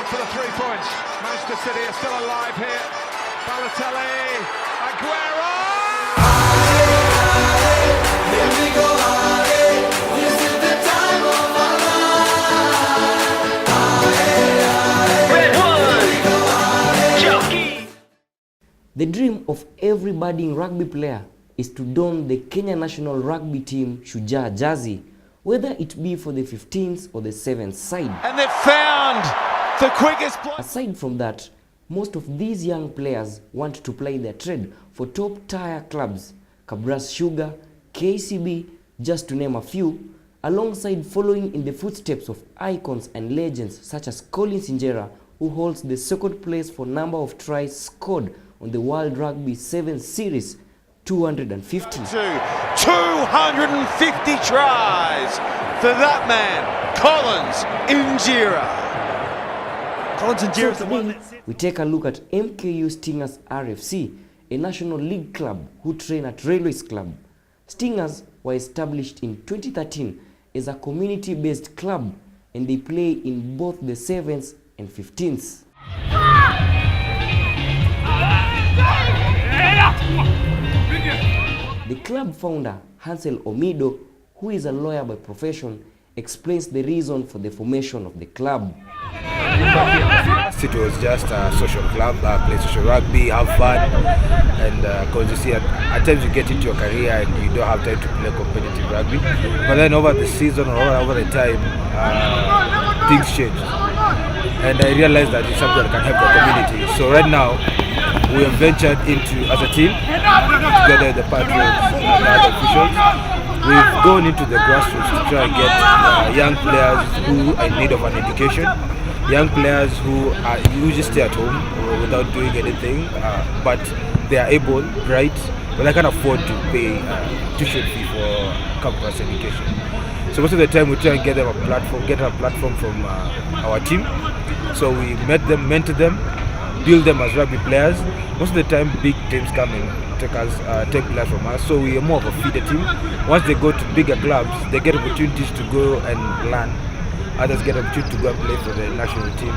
going for the 3 points. Manchester City are still alive here. Balotelli, Aguero! Here we go, this is the time of our life. The dream of every budding rugby player is to don the Kenya national rugby team Shujaa jersey, whether it be for the 15th or the 7th side. And they've found the quickest play. Aside from that, most of these young players want to play their trade for top-tier clubs, Kabras Sugar, KCB, just to name a few, alongside following in the footsteps of icons and legends such as Colin Singera, who holds the second place for number of tries scored on the World Rugby 7 Series, 250. 250 tries for that man, Collins Injera. So today, we take a look at MKU Stingers RFC, a National League club who train at Railways Club. Stingers were established in 2013 as a community-based club, and they play in both the 7th and 15th. The club founder, Hansel Omido, who is a lawyer by profession, explains the reason for the formation of the club. It was just a social club, play social rugby, have fun, and because you see at times you get into your career and you don't have time to play competitive rugby. But then over the season or over the time, things change. And I realized that it's something that can help the community. So right now, we have ventured into, as a team, together with the patrons and other officials, we've gone into the grassroots to try and get young players who are in need of an education, young players who usually stay at home without doing anything, but they are able, right, but they can't afford to pay tuition fee for campus education. So most of the time we try and get them a platform from our team. So we met them, mentor them, build them as rugby players. Most of the time big teams come and take players from us, so we are more of a feeder team. Once they go to bigger clubs, they get opportunities to go and learn. Others get an opportunity to go and play for the national team.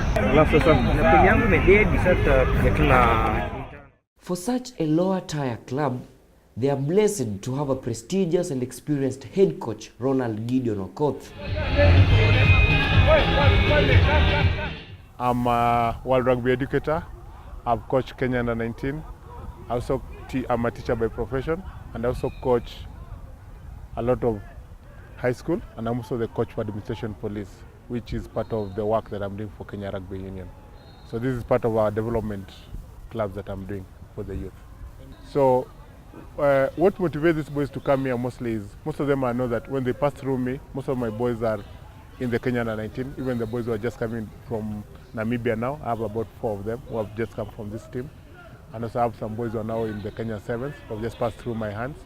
For such a lower tier club, they are blessed to have a prestigious and experienced head coach, Ronald Gideon Okoth. I'm a World Rugby educator. I've coached Kenyan under 19. I'm a teacher by profession, and I also coach a lot of high school, and I'm also the coach for administration police, which is part of the work that I'm doing for Kenya Rugby Union. So this is part of our development clubs that I'm doing for the youth. So what motivates these boys to come here mostly is, most of them I know that when they pass through me, most of my boys are in the Kenyan under 19, even the boys who are just coming from Namibia now. I have about 4 of them who have just come from this team. And also I have some boys who are now in the Kenya 7th who have just passed through my hands.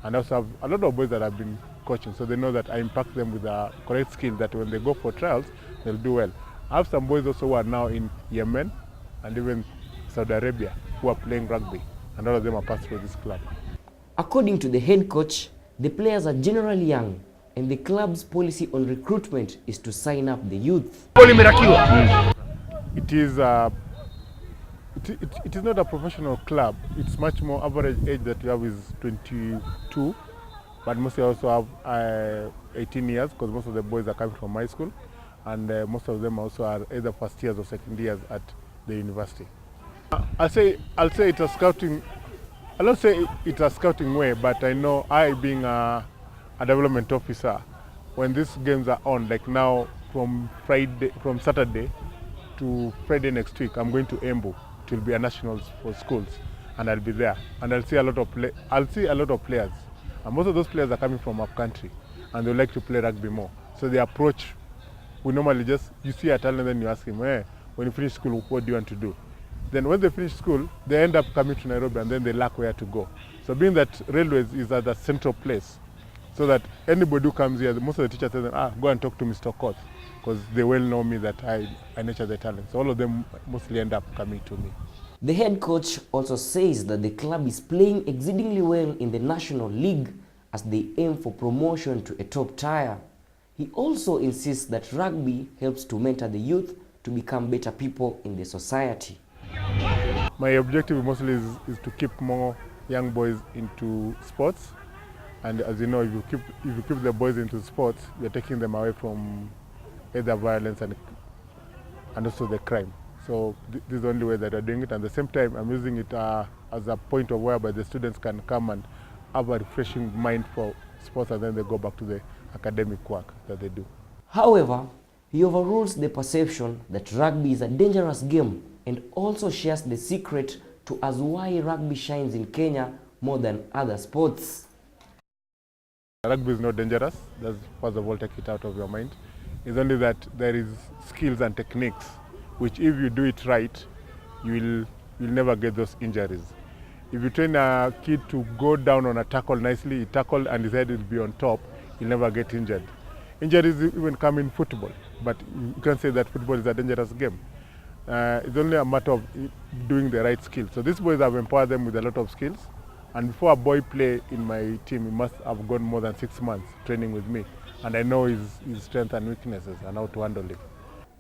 And I also have a lot of boys that I've been coaching, so they know that I impact them with a correct skill that when they go for trials, they'll do well. I have some boys also who are now in Yemen and even Saudi Arabia who are playing rugby, and all of them are passed through this club. According to the head coach, the players are generally young, and the club's policy on recruitment is to sign up the youth. It is not a professional club. It's much more average age that we have is 22, but mostly also have 18 years because most of the boys are coming from high school, and most of them also are either first years or second years at the university. I'll say it's a scouting. I'll not say it's a scouting way, but I know I, being a development officer, when these games are on, like now from Saturday to Friday next week, I'm going to Embu. It will be a nationals for schools, and I'll be there, and I'll see a lot of players, and most of those players are coming from up country, and they like to play rugby more. So the approach, we normally just, you see a talent, then you ask him, when you finish school, what do you want to do? Then when they finish school, they end up coming to Nairobi, and then they lack where to go. So being that Railways is at a central place, so that anybody who comes here, most of the teachers tell them, go and talk to Mr. Koth, because they well know me that I nurture the talent. So all of them mostly end up coming to me. The head coach also says that the club is playing exceedingly well in the National League as they aim for promotion to a top tier. He also insists that rugby helps to mentor the youth to become better people in the society. My objective mostly is to keep more young boys into sports, and as you know, if you keep the boys into sports, you're taking them away from either violence and also the crime. So this is the only way that I'm doing it. And at the same time, I'm using it as a point of whereby the students can come and have a refreshing mind for sports, and then they go back to the academic work that they do. However, he overrules the perception that rugby is a dangerous game and also shares the secret to as why rugby shines in Kenya more than other sports. Rugby is not dangerous. That's, first of all, take it out of your mind. It's only that there is skills and techniques which, if you do it right, you'll never get those injuries. If you train a kid to go down on a tackle nicely, he tackle and his head will be on top, he'll never get injured. Injuries even come in football, but you can't say that football is a dangerous game. It's only a matter of doing the right skills. So these boys, have empowered them with a lot of skills. And before a boy play in my team, he must have gone more than 6 months training with me. And I know his strengths and weaknesses and how to handle it.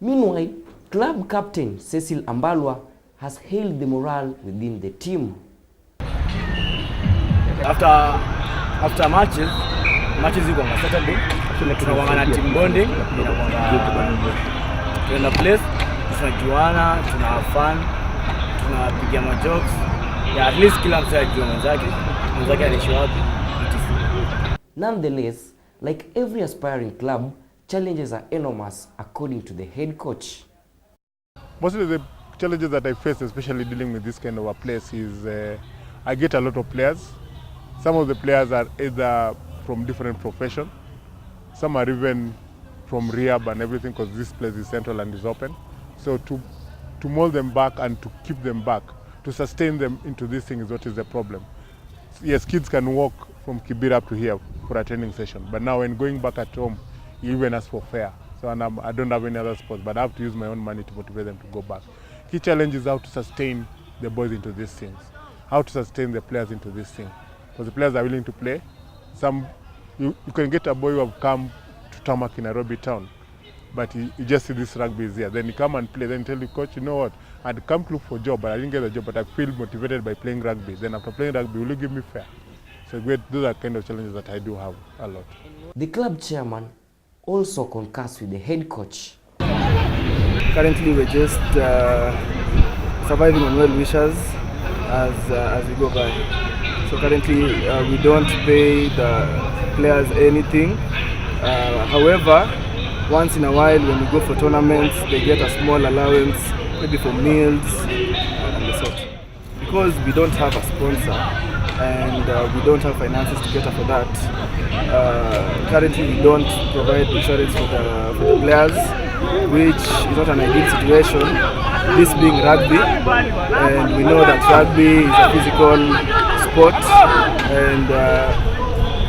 Meanwhile, club captain Cecil Ambalwa has hailed the morale within the team. After matches ziko on Saturday, tunakuwa na team bonding, tunaenda place, tunajuana, tuna have fun, tunapiga ma jokes. Yeah, at least kila mtu ajue mwenzake anaishi wapi. Nonetheless, like every aspiring club, challenges are enormous according to the head coach. Most of the challenges that I face, especially dealing with this kind of a place, is I get a lot of players. Some of the players are either from different professions. Some are even from rehab and everything, because this place is central and is open. So to mold them back and to keep them back, to sustain them into this thing is what is the problem. Yes, kids can walk from Kibera up to here for a training session, but now when going back at home, you even ask for fare. So I don't have any other sports, but I have to use my own money to motivate them to go back. Key challenge is how to sustain the boys into these things, how to sustain the players into this thing. Because the players are willing to play. You can get a boy who have come to tarmac in Nairobi town, but you just see this rugby is here. Then you come and play, then you tell the coach, you know what, I'd come to look for a job, but I didn't get a job, but I feel motivated by playing rugby. Then after playing rugby, will you give me fare? So those are kind of challenges that I do have a lot. The club chairman also concurs with the head coach. Currently, we're just surviving on well wishes as we go by. So currently, we don't pay the players anything. However, once in a while, when we go for tournaments, they get a small allowance, maybe for meals and the sort. Because we don't have a sponsor and we don't have finances to cater for that, currently we don't provide insurance for the players, which is not an ideal situation, this being rugby, and we know that rugby is a physical sport and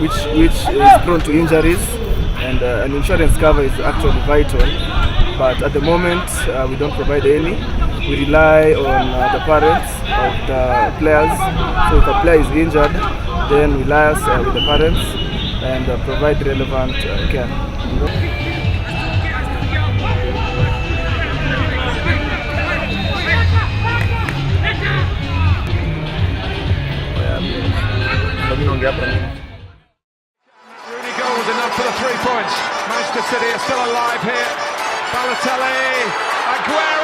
which is prone to injuries, and an insurance cover is actually vital, but at the moment we don't provide any. We rely on the parents of the players. So if a player is injured, then we liaise with the parents and provide relevant care. Rooney goals enough for the 3 points. Manchester City are still alive here. Balotelli, Aguero.